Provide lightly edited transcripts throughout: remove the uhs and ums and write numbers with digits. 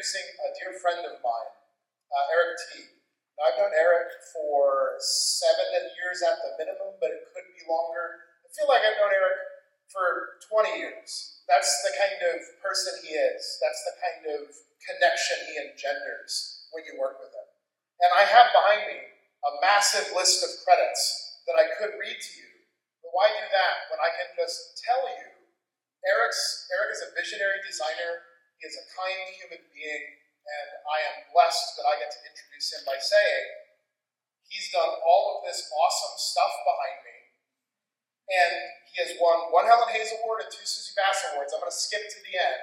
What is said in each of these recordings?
introducing a dear friend of mine, Erik Teague. Now, I've known Erik for 7 years at the minimum, but it could be longer. I feel like I've known Erik for 20 years. That's the kind of person he is. That's the kind of connection he engenders when you work with him. And I have behind me a massive list of credits that I could read to you. But why do that when I can just tell you Erik is a visionary designer. He is a kind human being, and I am blessed that I get to introduce him by saying he's done all of this awesome stuff behind me, and he has won 1 Helen Hayes Award and 2 Susie Bass Awards. I'm going to skip to the end,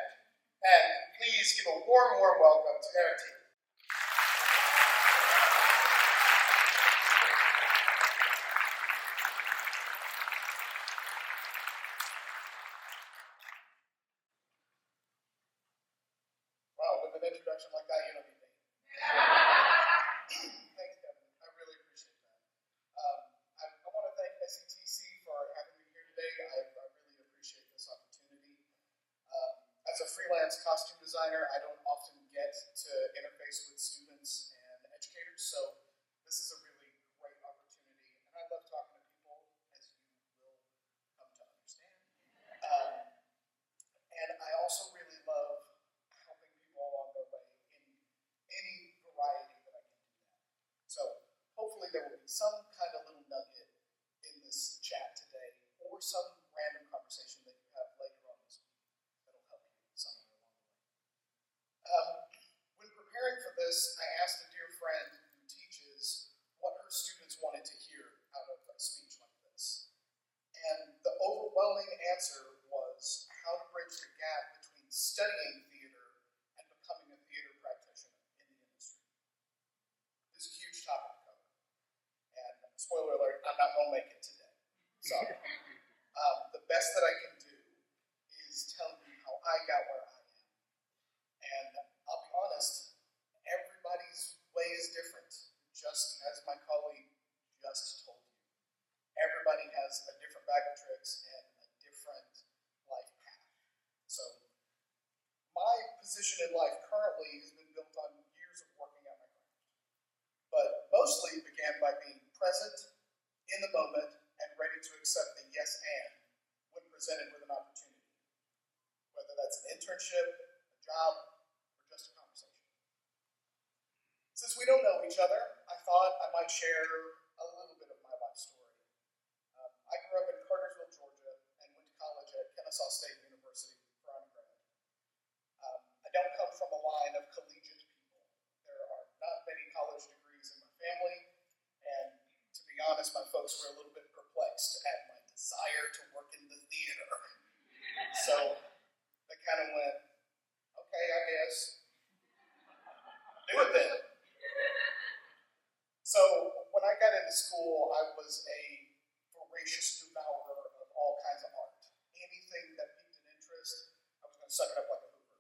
and please give a warm, warm welcome to Erik Teague. With an introduction like that, you don't need me. Thanks, Kevin. I really appreciate that. I want to thank SETC for having me here today. I really appreciate this opportunity. As a freelance costume designer, I don't often get to interface with students and educators, so this is a really great opportunity. And I love talking to people, as you will come to understand. And I also really love along their way in any variety that I can do that. So hopefully there will be some kind of little nugget in this chat today, or some random conversation that you have later on this week that'll help you somewhere along the way. When preparing for this, I asked a dear friend who teaches what her students wanted to hear out of a speech like this. And the overwhelming answer was how to bridge the gap between studying theater and becoming a theater practitioner in the industry. This is a huge topic to cover. And spoiler alert, I'm not going to make it today. Sorry. The best that I can do is tell you how I got where I am. And I'll be honest, everybody's way is different, just as my colleague just told you. Everybody has a different bag of tricks and a different life path. So my position in life currently has been built on years of working at my craft, but mostly began by being present in the moment and ready to accept the yes and when presented with an opportunity, whether that's an internship, a job, or just a conversation. Since we don't know each other, I thought I might share a little bit of my life story. I grew up in Cartersville, Georgia, and went to college at Kennesaw State University for undergrad. I don't come from a line of collegiate people. There are not many college degrees in my family, and to be honest, my folks were a little bit perplexed at my desire to work in the theater. So they kind of went, okay, I guess. Do it then. So when I got into school, I was a voracious devourer of all kinds of art. Anything that piqued an interest, I was going to suck it up like a hooper.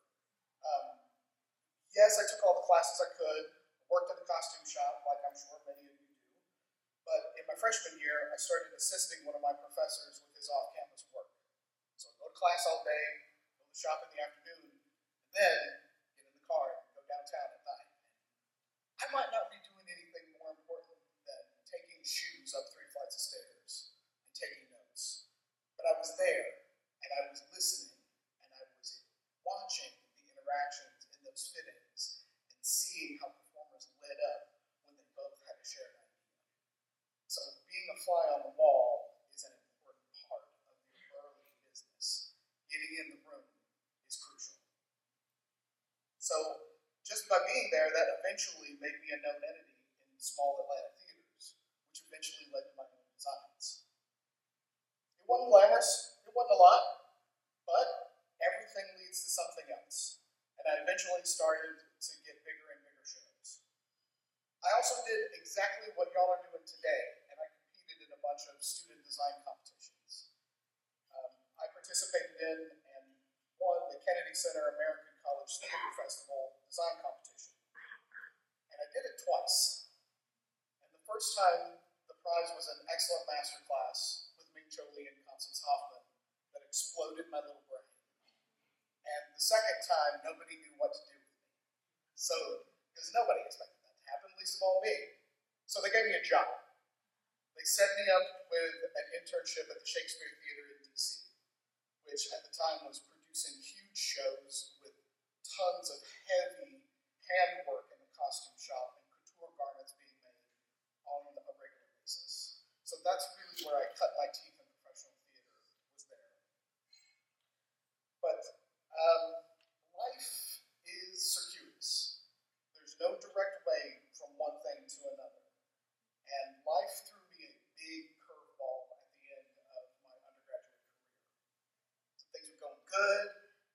Yes, I took all the classes I could, worked at the costume shop, like I'm sure many of you do. But in my freshman year, I started assisting one of my professors with his off-campus work. So I'd go to class all day, go to the shop in the afternoon, and then get in the car and go downtown at night. I might not be doing anything more important than taking shoes up 3 flights of stairs and taking notes. But I was there, and I was listening, and I was watching the interactions in those fittings and seeing how performers lit up when they both had a shared idea. So being a fly on the wall is an important part of the early business. Getting in the room is crucial. So just by being there, that eventually made me a known entity in small Atlanta theaters, which eventually led to my own designs. It wasn't glamorous, it wasn't a lot, but everything leads to something else. And I eventually started to get bigger and bigger shows. I also did exactly what y'all are doing today, and I competed in a bunch of student design competitions. I participated in and won the Kennedy Center American College Theater Festival design competition. And I did it twice. And the first time, the prize was an excellent masterclass with Ming Cho Lee and Constance Hoffman that exploded my little brain. And the second time, nobody knew what to do with me. So, because nobody expected that to happen, least of all me. So they gave me a job. They set me up with an internship at the Shakespeare Theater in DC, which at the time was producing huge shows with tons of heavy handwork in the costume shop and couture garments being made on a regular basis. So that's really where I cut my teeth in professional theater, was there. But life is circuitous. There's no direct way from one thing to another. And life threw me a big curveball at the end of my undergraduate career. So things were going good.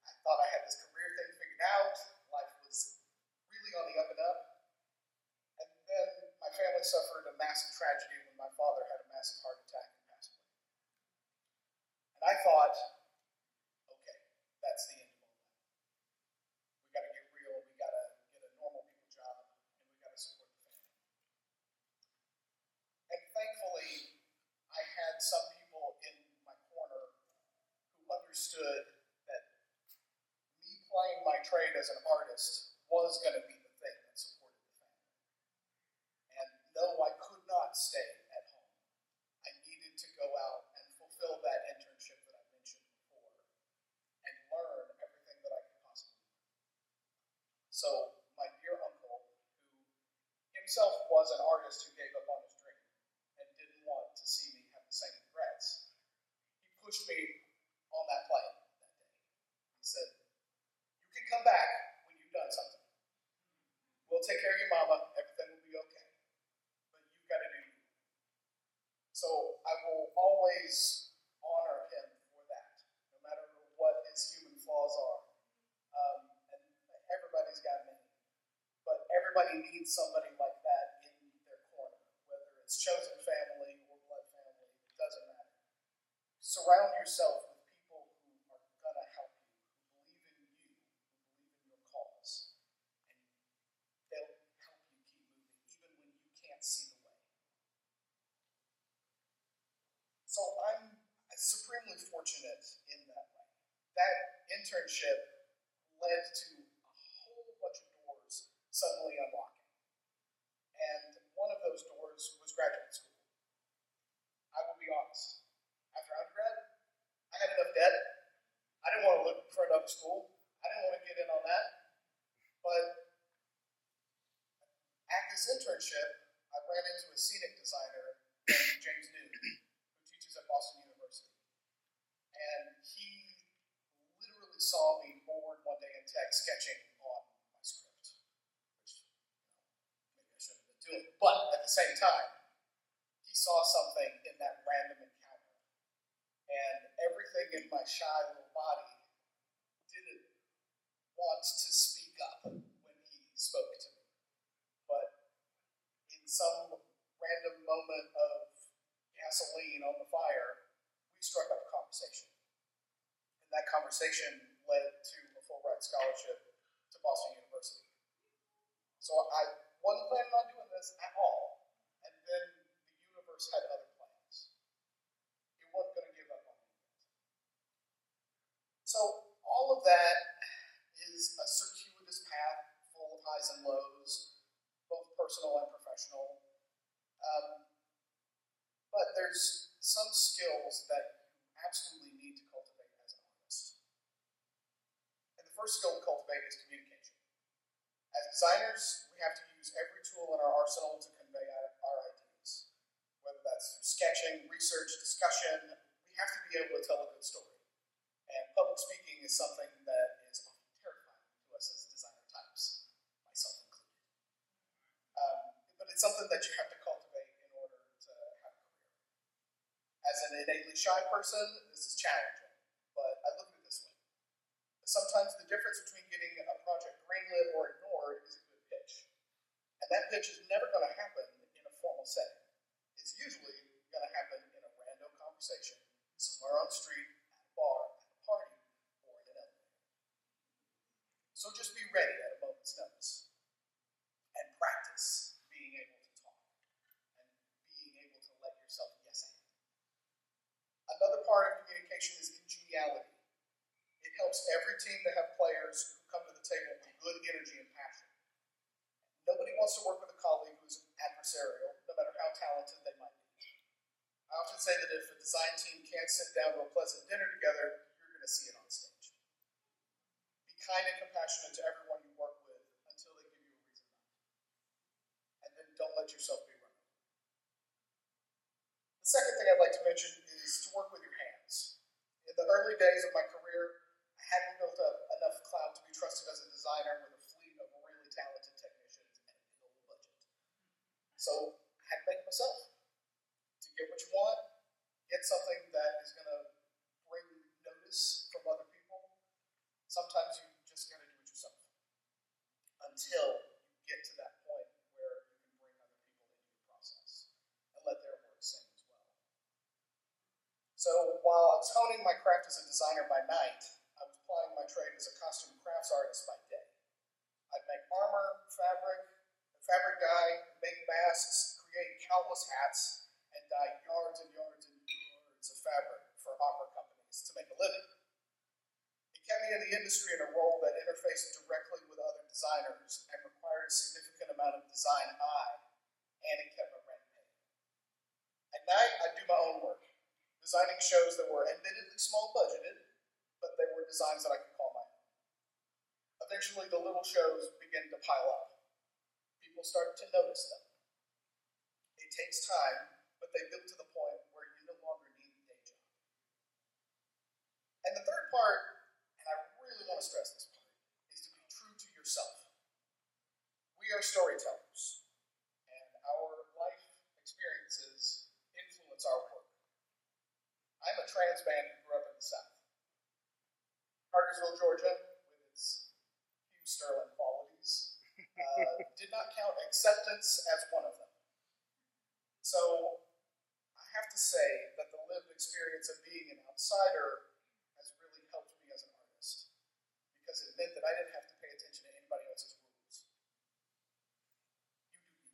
I thought I had this career thing figured out. Life was really on the up and up. And then my family suffered a massive tragedy when my father had a massive heart attack and passed away. And I thought, okay, that's the end of all that. We got to get real. We got to get a normal people job, and we got to support the family. And thankfully, I had some people in my corner who understood that me playing my trade as an artist was going to be the thing that supported the family. And no, I could not stay at home. I needed to go out and fulfill that internship that I mentioned before and learn everything that I could possibly learn. So my dear uncle, who himself was an artist who gave up on his dream and didn't want to see me have the same regrets, he pushed me on that plane that day. He said, "You can come back when you've done something. We'll take care of your mama, everything will be okay. But you've got to do you." So I will always honor him for that, no matter what his human flaws are. And everybody's got many. But everybody needs somebody like that in their corner, whether it's chosen family or blood family, it doesn't matter. Surround yourself with people who are going to help you, who believe in you, who believe in your cause. And they'll help you keep moving, even when you can't see the way. So I'm supremely fortunate in that way. That internship led to a whole bunch of doors suddenly unlocking. And one of those doors was graduate school. I will be honest. After undergrad, I had enough debt. I didn't want to look for another school. I didn't want to get in on that. But at this internship, I ran into a scenic designer named James Newton, who teaches at Boston University. And he literally saw me bored one day in tech sketching on my script, which maybe I shouldn't have been doing. But at the same time, he saw something in that random encounter. And everything in my shy little body didn't want to speak up when he spoke to me. But in some random moment of gasoline on the fire, we struck up a conversation. And that conversation led to a Fulbright scholarship to Boston University. So I wasn't planning on doing this at all. And then the universe had other plans. It wasn't going to give up on me yet. So all of that is a circuitous path full of highs and lows, both personal and professional. But there's some skills that you absolutely need to cultivate as an artist. And the first skill to cultivate is communication. As designers, we have to use every tool in our arsenal to convey our ideas. Whether that's through sketching, research, discussion, we have to be able to tell a good story. And public speaking is something that is often terrifying to us as designer types, myself included. But it's something that you have to cultivate in order to have a career. As an innately shy person, this is challenging, but I look at it this way. Sometimes the difference between getting a project greenlit or ignored is a good pitch. And that pitch is never going to happen in a formal setting. It's usually going to happen in a random conversation, somewhere on the street, at a bar, at a party, or in an elevator. So just be ready at a moment's notice. And practice being able to talk. And being able to let yourself yes and. Another part of communication is congeniality. It helps every team to have players who come to the table with good energy and passion. wants to work with a colleague who's adversarial, no matter how talented they might be. I often say that if a design team can't sit down to a pleasant dinner together, you're going to see it on stage. Be kind and compassionate to everyone you work with until they give you a reason not to. And then don't let yourself be run over. The second thing I'd like to mention is to work with your hands. In the early days of my career, I hadn't built up enough clout to be trusted as a designer with a fleet of really talented technicians and a big old budget. So I had to make it myself. To get what you want, get something that is going to bring notice from other people. Sometimes you just got to do it yourself until you get to that point where you can bring other people into your process and let their work sing as well. So while I was honing my craft as a designer by night, I was applying my trade as a costume crafts artist by day. I'd make armor, fabric dye, make masks, create countless hats, and dye yards and yards and yards of fabric for opera companies to make a living. It kept me in the industry in a role that interfaced directly with other designers and required a significant amount of design eye, and it kept my rent paid. At night, I'd do my own work, designing shows that were admittedly small budgeted, but they were designs that I could call my own. Eventually, the little shows began to pile up. People started to notice them. It takes time, but they build to the point where you no longer need a day job. And the third part, and I really want to stress this part, is to be true to yourself. We are storytellers, and our life experiences influence our work. I'm a trans man who grew up in the South. Cartersville, Georgia, with its Hugh Sterling qualities, did not count acceptance as one of them. So I have to say that the lived experience of being an outsider has really helped me as an artist, because it meant that I didn't have to pay attention to anybody else's rules. You do you.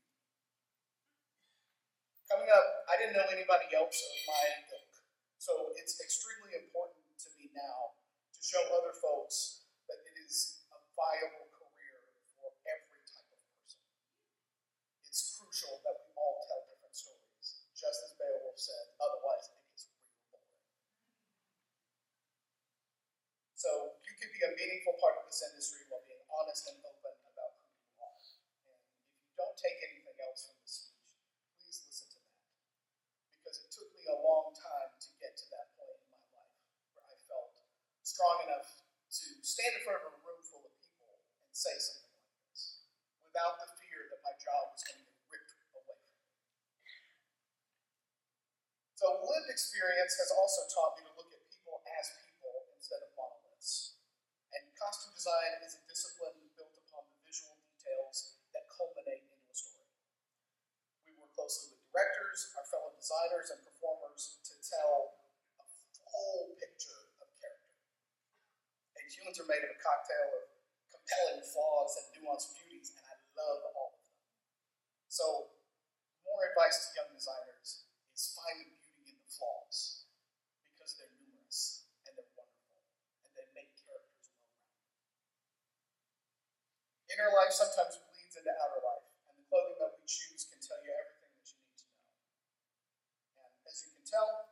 Coming up, I didn't know anybody else of my ilk, so it's extremely important to me now to show other folks that it is a viable career for every type of person. It's crucial that we all tell different stories, just as Beowulf said, otherwise it gets real boring. So you can be a meaningful part of this industry while being honest and open about who you are. And if you don't take anything else from this speech, please listen to that. Because it took me a long time to get to that point in my life where I felt strong enough to stand in front of a room full of people and say something like this, without the fear that my job was going to get ripped away from me. So lived experience has also taught me to look at people as people instead of monoliths. And costume design is a discipline built upon the visual details that culminate into a story. We work closely with directors, our fellow designers, and performers to tell a full picture of character. And humans are made of a cocktail of compelling flaws and nuanced beauties, and I love all of them. So, more advice to young designers is find the beauty in the flaws, because they're numerous, and they're wonderful, and they make characters well-rounded. Inner life sometimes bleeds into outer life, and the clothing that we choose can tell you everything that you need to know. And as you can tell,